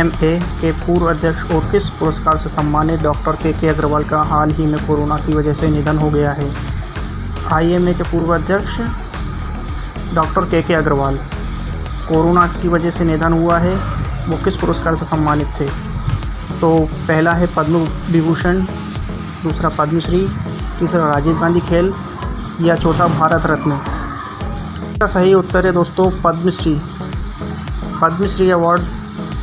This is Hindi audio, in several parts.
IMA के पूर्व अध्यक्ष और किस पुरस्कार से सम्मानित डॉक्टर के अग्रवाल का हाल ही में कोरोना की वजह से निधन हो गया है? IMA के पूर्व अध्यक्ष डॉक्टर के अग्रवाल कोरोना की वजह से निधन हुआ है। वो किस पुरस्कार से सम्मानित थे? तो पहला है पद्म विभूषण, दूसरा पद्मश्री, तीसरा राजीव गांधी खेल या चौथा भारत रत्न। इसका सही उत्तर है दोस्तों Padmashri. Padmashri award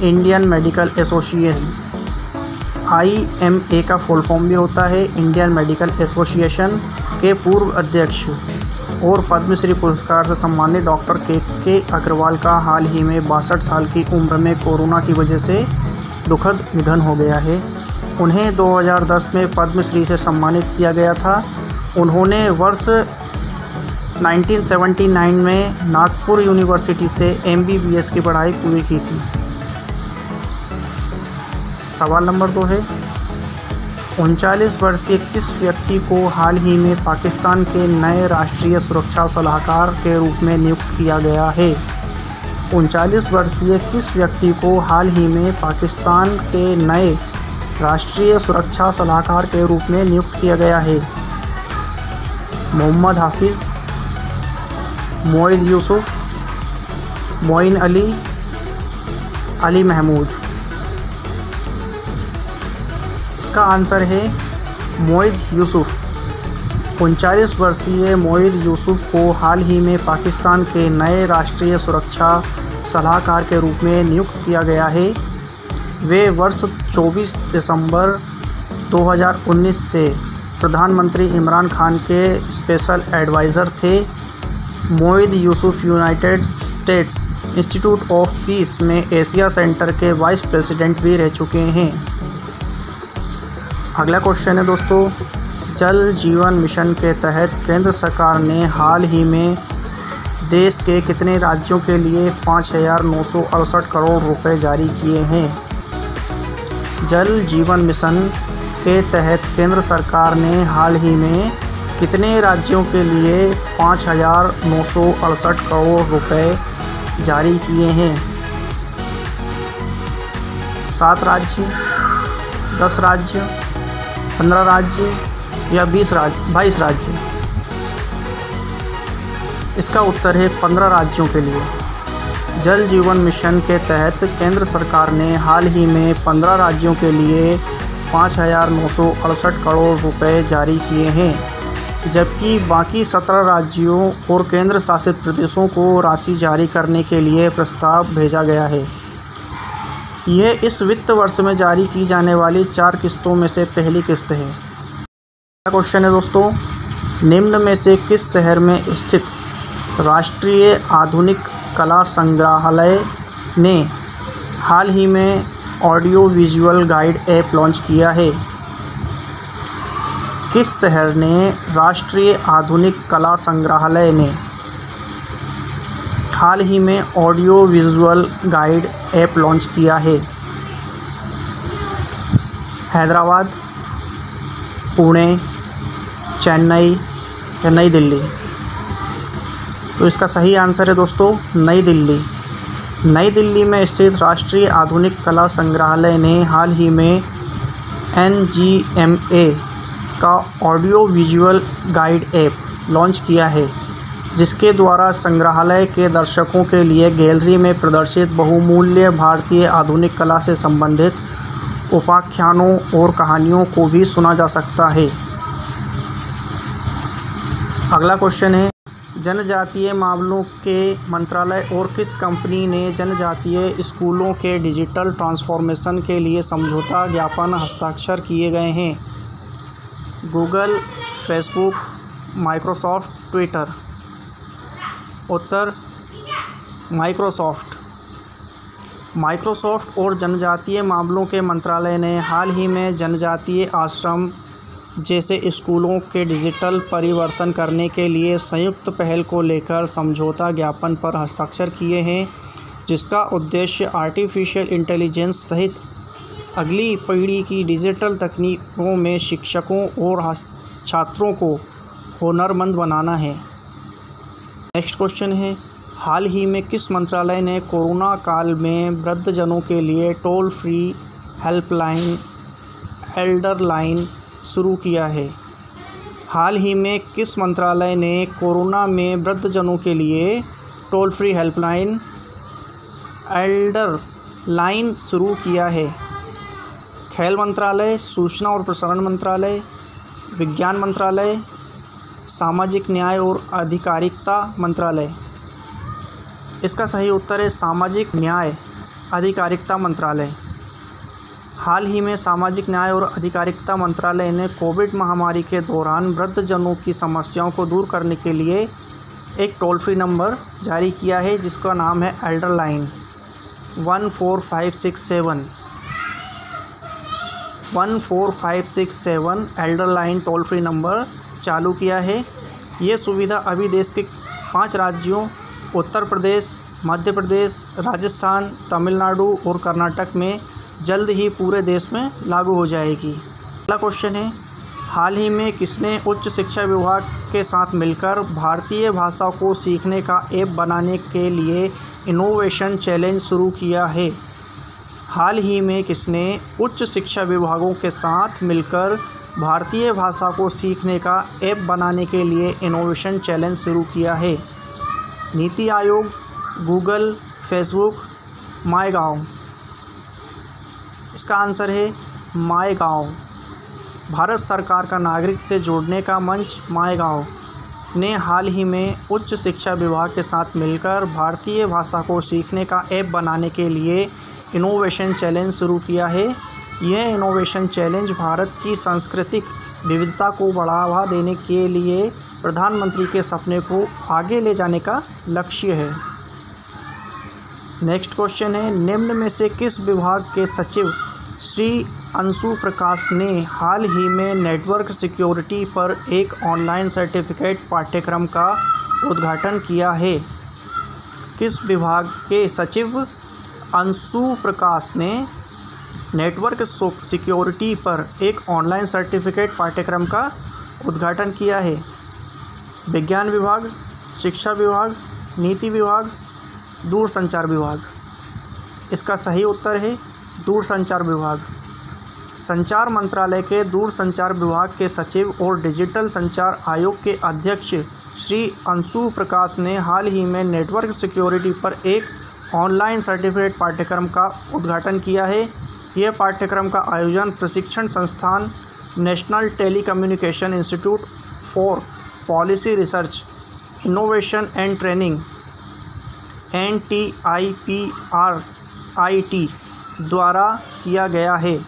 Indian medical association IMA का फुल फॉर्म भी होता है इंडियन मेडिकल एसोसिएशन के पूर्व अध्यक्ष और पद्मश्री पुरस्कार से सम्मानित डॉक्टर के अग्रवाल का हाल ही में 62 साल की उम्र में कोरोना की वजह से दुखद निधन हो गया है। उन्हें 2010 में पद्मश्री से सम्मानित किया गया था। उन्होंने वर्ष 1979 में नागपुर यूनिवर्सिटी से MBBS की पढ़ाई पूरी की थी। सवाल नंबर 2 है 39 वर्षीय किस व्यक्ति को हाल ही में पाकिस्तान के नए राष्ट्रीय सुरक्षा सलाहकार के रूप में नियुक्त किया गया है? 39 वर्षीय किस व्यक्ति को हाल ही में पाकिस्तान के नए राष्ट्रीय सुरक्षा सलाहकार के रूप में नियुक्त किया गया है? मोहम्मद हाफिज़, मोइद यूसुफ, मोइन अली, अली महमूद। इसका आंसर है मोइद यूसुफ। 39 वर्षीय मोइद यूसुफ को हाल ही में पाकिस्तान के नए राष्ट्रीय सुरक्षा सलाहकार के रूप में नियुक्त किया गया है। वे वर्ष 24 दिसंबर 2019 से प्रधानमंत्री इमरान खान के स्पेशल एडवाइज़र थे। Moid Yusuf United states institute of peace में एशिया सेंटर के वाइस प्रेसिडेंट भी रह चुके हैं। अगला क्वेश्चन है दोस्तों, जल जीवन मिशन के तहत केंद्र सरकार ने हाल ही में देश के कितने राज्यों के लिए 5,968 करोड़ रुपए जारी किए हैं? जल जीवन मिशन के तहत केंद्र सरकार ने हाल ही में कितने राज्यों के लिए 5,968 करोड़ रुपए जारी किए हैं? 7 राज्य, 10 राज्य, 15 राज्य या 22 राज्य? इसका उत्तर है 15 राज्यों के लिए। जल जीवन मिशन के तहत केंद्र सरकार ने हाल ही में 15 राज्यों के लिए 5,968 करोड़ रुपए जारी किए हैं, जबकि बाकी 17 राज्यों और केंद्र शासित प्रदेशों को राशि जारी करने के लिए प्रस्ताव भेजा गया है। यह इस वित्त वर्ष में जारी की जाने वाली 4 किस्तों में से पहली किस्त है। क्वेश्चन है दोस्तों, निम्न में से किस शहर में स्थित राष्ट्रीय आधुनिक कला संग्रहालय ने हाल ही में audio visual guide app launch किया है? किस शहर ने राष्ट्रीय आधुनिक कला संग्रहालय ने हाल ही में audio visual guide app launch किया है? हैदराबाद, पुणे, चेन्नई या नई दिल्ली? तो इसका सही आंसर है दोस्तों नई दिल्ली। नई दिल्ली में स्थित राष्ट्रीय आधुनिक कला संग्रहालय ने हाल ही में NGMA का audio visual guide app launch किया है, जिसके द्वारा संग्रहालय के दर्शकों के लिए गैलरी में प्रदर्शित बहुमूल्य भारतीय आधुनिक कला से संबंधित उपाख्यानों और कहानियों को भी सुना जा सकता है। अगला क्वेश्चन है, जनजातीय मामलों के मंत्रालय और किस कंपनी ने जनजातीय स्कूलों के डिजिटल ट्रांसफॉर्मेशन के लिए समझौता ज्ञापन हस्ताक्षर किए गए हैं? Google, Facebook, Microsoft, Twitter? उत्तर माइक्रोसॉफ्ट और जनजातीय मामलों के मंत्रालय ने हाल ही में जनजातीय आश्रम जैसे स्कूलों के डिजिटल परिवर्तन करने के लिए संयुक्त पहल को लेकर समझौता ज्ञापन पर हस्ताक्षर किए हैं, जिसका उद्देश्य आर्टिफिशियल इंटेलिजेंस सहित अगली पीढ़ी की डिजिटल तकनीकों में शिक्षकों और छात्रों को हुनरमंद बनाना है। नेक्स्ट क्वेश्चन है, हाल ही में किस मंत्रालय ने कोरोना काल में वृद्धजनों के लिए toll free helpline Elder line शुरू किया है? हाल ही में किस मंत्रालय ने कोरोना में वृद्धजनों के लिए toll free helpline Elder line शुरू किया है? खेल मंत्रालय, सूचना और प्रसारण मंत्रालय, विज्ञान मंत्रालय, सामाजिक न्याय और अधिकारिता मंत्रालय। इसका सही उत्तर है सामाजिक न्याय अधिकारिता मंत्रालय। हाल ही में सामाजिक न्याय और अधिकारिता मंत्रालय ने कोविड महामारी के दौरान वृद्धजनों की समस्याओं को दूर करने के लिए एक टोल फ्री नंबर जारी किया है जिसका नाम है Elder line 14567 Elder line toll free number चालू किया है। ये सुविधा अभी देश के 5 राज्यों उत्तर प्रदेश, मध्य प्रदेश, राजस्थान, तमिलनाडु और कर्नाटक में जल्द ही पूरे देश में लागू हो जाएगी। अगला क्वेश्चन है, हाल ही में किसने उच्च शिक्षा विभाग के साथ मिलकर भारतीय भाषा को सीखने का ऐप बनाने के लिए इनोवेशन चैलेंज शुरू किया है? हाल ही में किसने उच्च शिक्षा विभागों के साथ मिलकर भारतीय भाषा को सीखने का ऐप बनाने के लिए इनोवेशन चैलेंज शुरू किया है? NITI Aayog, Google, Facebook, माईगाँव। इसका आंसर है माईगाँव। भारत सरकार का नागरिक से जोड़ने का मंच माईगाँव ने हाल ही में उच्च शिक्षा विभाग के साथ मिलकर भारतीय भाषा को सीखने का ऐप बनाने के लिए इनोवेशन चैलेंज शुरू किया है। यह इनोवेशन चैलेंज भारत की सांस्कृतिक विविधता को बढ़ावा देने के लिए प्रधानमंत्री के सपने को आगे ले जाने का लक्ष्य है। नेक्स्ट क्वेश्चन है, निम्न में से किस विभाग के सचिव श्री अंशु प्रकाश ने हाल ही में नेटवर्क सिक्योरिटी पर एक ऑनलाइन सर्टिफिकेट पाठ्यक्रम का उद्घाटन किया है? किस विभाग के सचिव अंशु प्रकाश ने नेटवर्क सिक्योरिटी पर एक ऑनलाइन सर्टिफिकेट पाठ्यक्रम का उद्घाटन किया है? विज्ञान विभाग, शिक्षा विभाग, नीति विभाग, दूरसंचार विभाग। इसका सही उत्तर है दूरसंचार विभाग। संचार मंत्रालय के दूरसंचार विभाग के सचिव और डिजिटल संचार आयोग के अध्यक्ष श्री अंशु प्रकाश ने हाल ही में नेटवर्क सिक्योरिटी पर एक ऑनलाइन सर्टिफिकेट पाठ्यक्रम का उद्घाटन किया है। यह पाठ्यक्रम का आयोजन प्रशिक्षण संस्थान national telecommunication institute for policy research innovation and training NTIPRIT द्वारा किया गया है।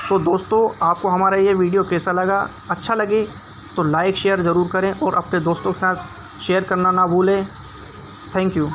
तो दोस्तों, आपको हमारा ये वीडियो कैसा लगा? अच्छा लगे तो लाइक शेयर ज़रूर करें और अपने दोस्तों के साथ शेयर करना ना भूलें। Thank you.